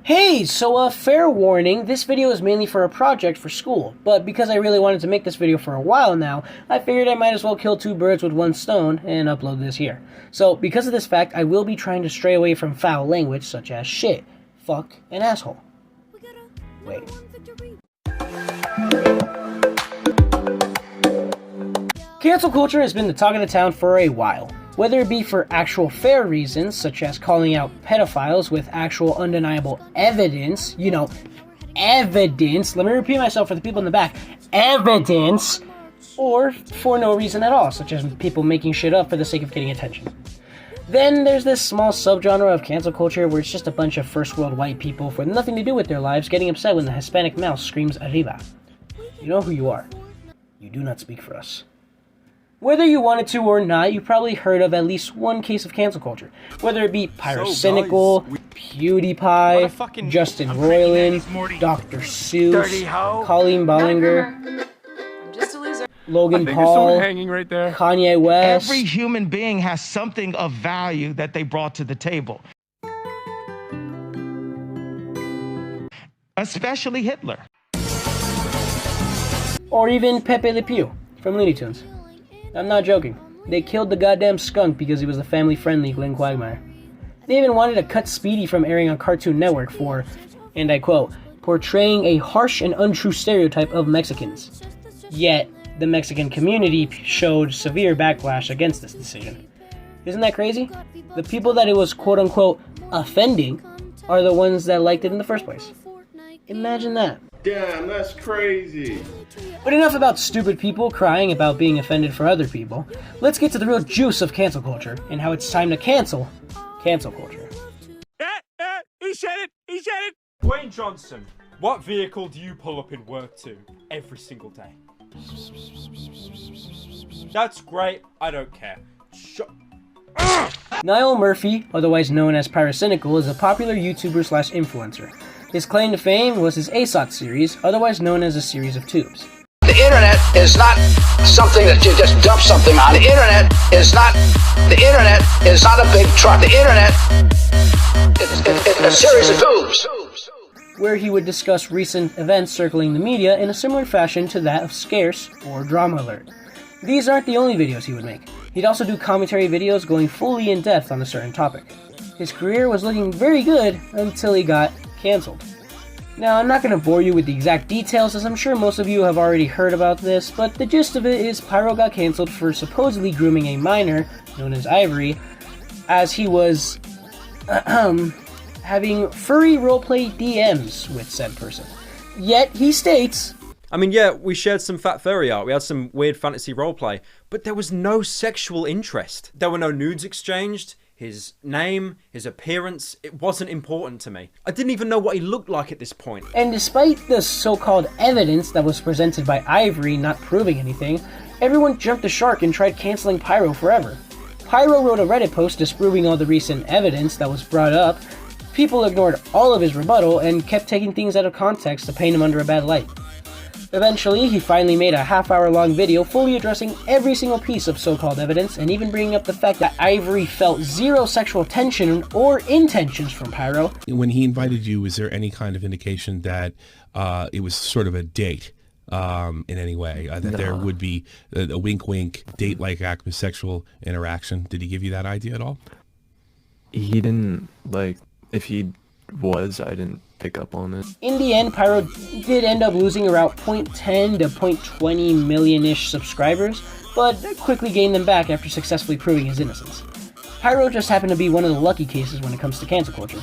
Hey, so fair warning, this video is mainly for a project for school, but because I really wanted to make this video for a while now, I figured I might as well kill two birds with one stone and upload this here. So, because of this fact, I will be trying to stray away from foul language such as shit, fuck, and asshole. Wait. Cancel culture has been the talk of the town for a while. Whether it be for actual fair reasons, such as calling out pedophiles with actual undeniable evidence, evidence, let me repeat myself for the people in the back, evidence, or for no reason at all, such as people making shit up for the sake of getting attention. Then there's this small subgenre of cancel culture where it's just a bunch of first world white people with nothing to do with their lives getting upset when the Hispanic mouse screams arriba. You know who you are. You do not speak for us. Whether you wanted to or not, you probably heard of at least one case of cancel culture. Whether it be Pyro, cynical, PewDiePie, Justin Roiland, Dr. Seuss, Colleen Ballinger, Logan Paul, hanging right there. Kanye West. Every human being has something of value that they brought to the table. Especially Hitler. Or even Pepe Le Pew from Looney Tunes. I'm not joking. They killed the goddamn skunk because he was the family-friendly Glenn Quagmire. They even wanted to cut Speedy from airing on Cartoon Network for, and I quote, portraying a harsh and untrue stereotype of Mexicans. Yet, the Mexican community showed severe backlash against this decision. Isn't that crazy? The people that it was quote-unquote offending are the ones that liked it in the first place. Imagine that. Damn, that's crazy. But enough about stupid people crying about being offended for other people. Let's get to the real juice of cancel culture and how it's time to cancel culture. He said it! He said it! Dwayne Johnson, what vehicle do you pull up in work to every single day? That's great. I don't care. Niall Murphy, otherwise known as Pyro, is a popular YouTuber/influencer. His claim to fame was his ASOT series, otherwise known as a series of tubes. The internet is not something that you just dump something on. The internet is not a big truck. The internet is a series of tubes. Where he would discuss recent events circling the media in a similar fashion to that of Scarce or Drama Alert. These aren't the only videos he would make. He'd also do commentary videos going fully in depth on a certain topic. His career was looking very good until he got cancelled. Now, I'm not going to bore you with the exact details, as I'm sure most of you have already heard about this, but the gist of it is Pyro got cancelled for supposedly grooming a minor, known as Ivory, as he was having furry roleplay DMs with said person. Yet, he states, I mean, yeah, we shared some fat furry art, we had some weird fantasy roleplay, but there was no sexual interest. There were no nudes exchanged. His name, his appearance, it wasn't important to me. I didn't even know what he looked like at this point. And despite the so-called evidence that was presented by Ivory not proving anything, everyone jumped the shark and tried canceling Pyro forever. Pyro wrote a Reddit post disproving all the recent evidence that was brought up. People ignored all of his rebuttal and kept taking things out of context to paint him under a bad light. Eventually, he finally made a half-hour-long video fully addressing every single piece of so-called evidence and even bringing up the fact that Ivory felt zero sexual tension or intentions from Pyro. When he invited you, was there any kind of indication that it was sort of a date in any way? That there would be a wink-wink, date-like act with sexual interaction? Did he give you that idea at all? He didn't, if he was, I didn't pick up on it. In the end, Pyro did end up losing around 0.10 to 0.20 million-ish subscribers, but quickly gained them back after successfully proving his innocence. Pyro just happened to be one of the lucky cases when it comes to cancel culture.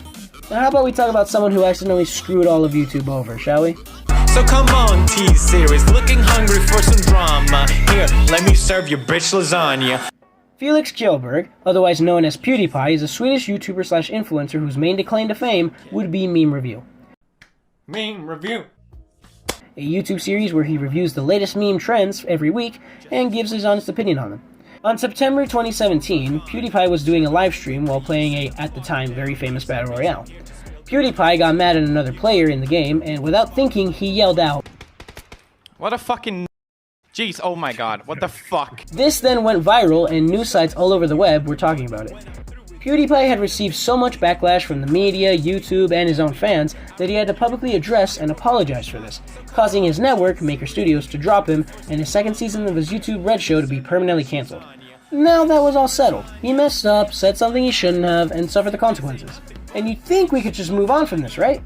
Now how about we talk about someone who accidentally screwed all of YouTube over, shall we? So come on, T-Series, looking hungry for some drama. Here, let me serve your bitch lasagna. Felix Kjellberg, otherwise known as PewDiePie, is a Swedish YouTuber/influencer whose main claim to fame would be Meme Review. Meme Review. A YouTube series where he reviews the latest meme trends every week and gives his honest opinion on them. On September 2017, PewDiePie was doing a live stream while playing a, at the time, very famous Battle Royale. PewDiePie got mad at another player in the game, and without thinking, he yelled out, What a fucking... Jeez, oh my god, what the fuck? This then went viral, and news sites all over the web were talking about it. PewDiePie had received so much backlash from the media, YouTube, and his own fans that he had to publicly address and apologize for this, causing his network, Maker Studios, to drop him and his second season of his YouTube Red show to be permanently cancelled. Now that was all settled. He messed up, said something he shouldn't have, and suffered the consequences. And you'd think we could just move on from this, right?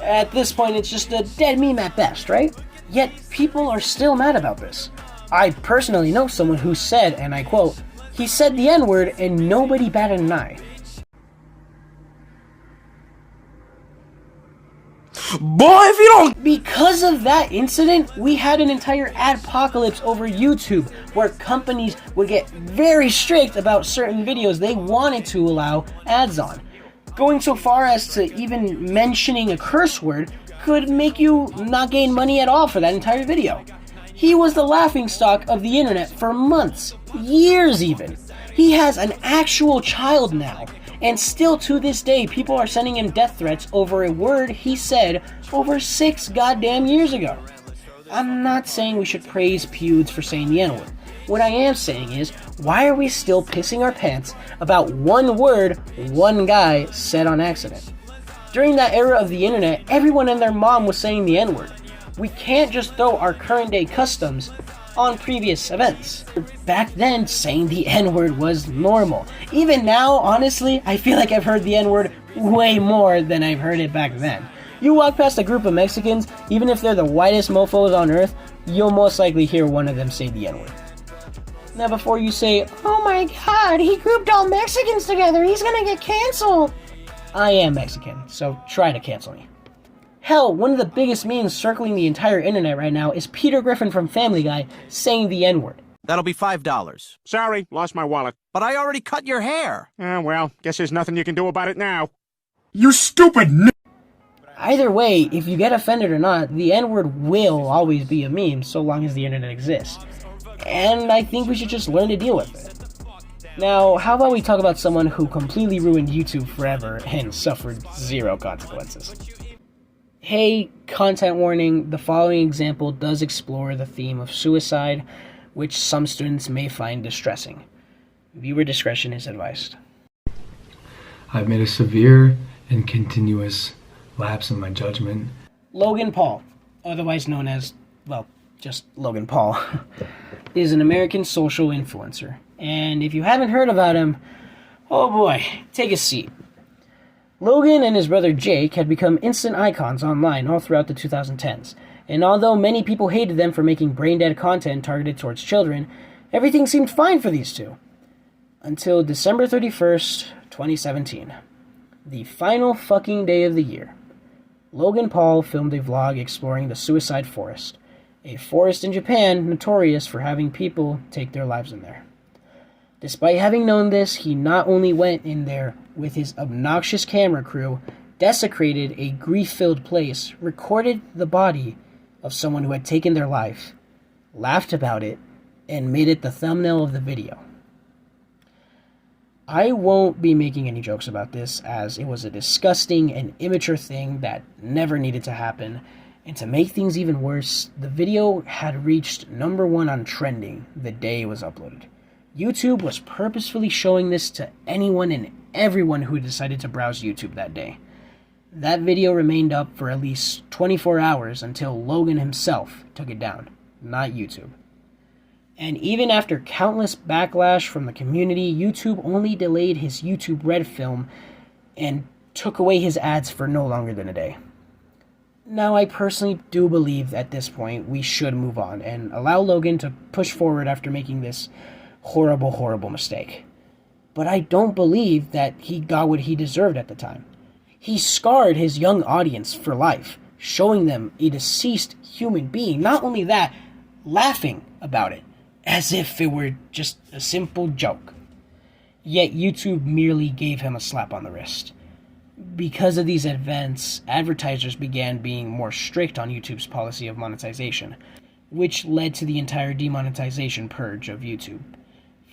At this point, it's just a dead meme at best, right? Yet people are still mad about this. I personally know someone who said, and I quote, "He said the N-word and nobody batted an eye." Boy, if you don't... Because of that incident, we had an entire adpocalypse over YouTube, where companies would get very strict about certain videos they wanted to allow ads on. Going so far as to even mentioning a curse word could make you not gain money at all for that entire video. He was the laughingstock of the internet for months, years even. He has an actual child now, and still to this day people are sending him death threats over a word he said over 6 goddamn years ago. I'm not saying we should praise Pewds for saying the N-word. What I am saying is, why are we still pissing our pants about one word one guy said on accident? During that era of the internet, everyone and their mom was saying the N-word. We can't just throw our current day customs on previous events. Back then, saying the N-word was normal. Even now, honestly, I feel like I've heard the N-word way more than I've heard it back then. You walk past a group of Mexicans, even if they're the whitest mofos on earth, you'll most likely hear one of them say the N-word. Now before you say, "Oh my god, he grouped all Mexicans together, he's gonna get canceled," I am Mexican, so try to cancel me. Hell, one of the biggest memes circling the entire internet right now is Peter Griffin from Family Guy saying the N-word. That'll be $5. Sorry, lost my wallet. But I already cut your hair. Well, guess there's nothing you can do about it now. You stupid Either way, if you get offended or not, the N-word will always be a meme so long as the internet exists. And I think we should just learn to deal with it. Now, how about we talk about someone who completely ruined YouTube forever and suffered 0 consequences? Hey, content warning, the following example does explore the theme of suicide, which some students may find distressing. Viewer discretion is advised. I've made a severe and continuous lapse in my judgment. Logan Paul, otherwise known as, well, just Logan Paul, is an American social influencer. And if you haven't heard about him, oh boy, take a seat. Logan and his brother Jake had become instant icons online all throughout the 2010s, and although many people hated them for making brain-dead content targeted towards children, everything seemed fine for these two. Until December 31st, 2017. The final fucking day of the year. Logan Paul filmed a vlog exploring the suicide forest, a forest in Japan notorious for having people take their lives in there. Despite having known this, he not only went in there with his obnoxious camera crew, desecrated a grief-filled place, recorded the body of someone who had taken their life, laughed about it, and made it the thumbnail of the video. I won't be making any jokes about this, as it was a disgusting and immature thing that never needed to happen, and to make things even worse, the video had reached #1 on trending the day it was uploaded. YouTube was purposefully showing this to anyone and everyone who decided to browse YouTube that day. That video remained up for at least 24 hours until Logan himself took it down, not YouTube. And even after countless backlash from the community, YouTube only delayed his YouTube Red film and took away his ads for no longer than a day. Now, I personally do believe at this point we should move on and allow Logan to push forward after making this horrible mistake. But I don't believe that he got what he deserved at the time. He scarred his young audience for life, showing them a deceased human being. Not only that, laughing about it, as if it were just a simple joke. Yet YouTube merely gave him a slap on the wrist. Because of these events, advertisers began being more strict on YouTube's policy of monetization, which led to the entire demonetization purge of YouTube,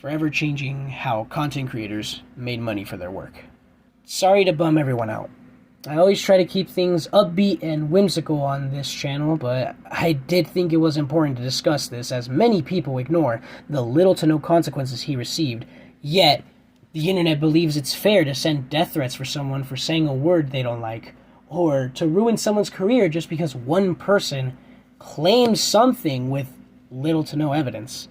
forever changing how content creators made money for their work. Sorry to bum everyone out. I always try to keep things upbeat and whimsical on this channel, but I did think it was important to discuss this, as many people ignore the little to no consequences he received, yet The internet believes it's fair to send death threats for someone for saying a word they don't like, or to ruin someone's career just because one person claims something with little to no evidence.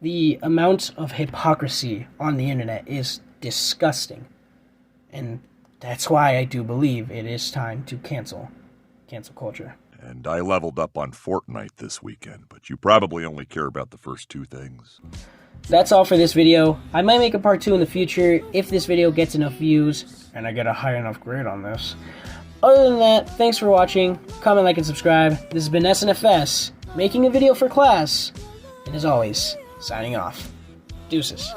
The amount of hypocrisy on the internet is disgusting. And that's why I do believe it is time to cancel culture. And I leveled up on Fortnite this weekend, but you probably only care about the first two things. That's all for this video. I might make a part 2 in the future if this video gets enough views and I get a high enough grade on this. Other than that, thanks for watching. Comment, like, and subscribe. This has been SNFS, making a video for class. And as always, signing off. Deuces.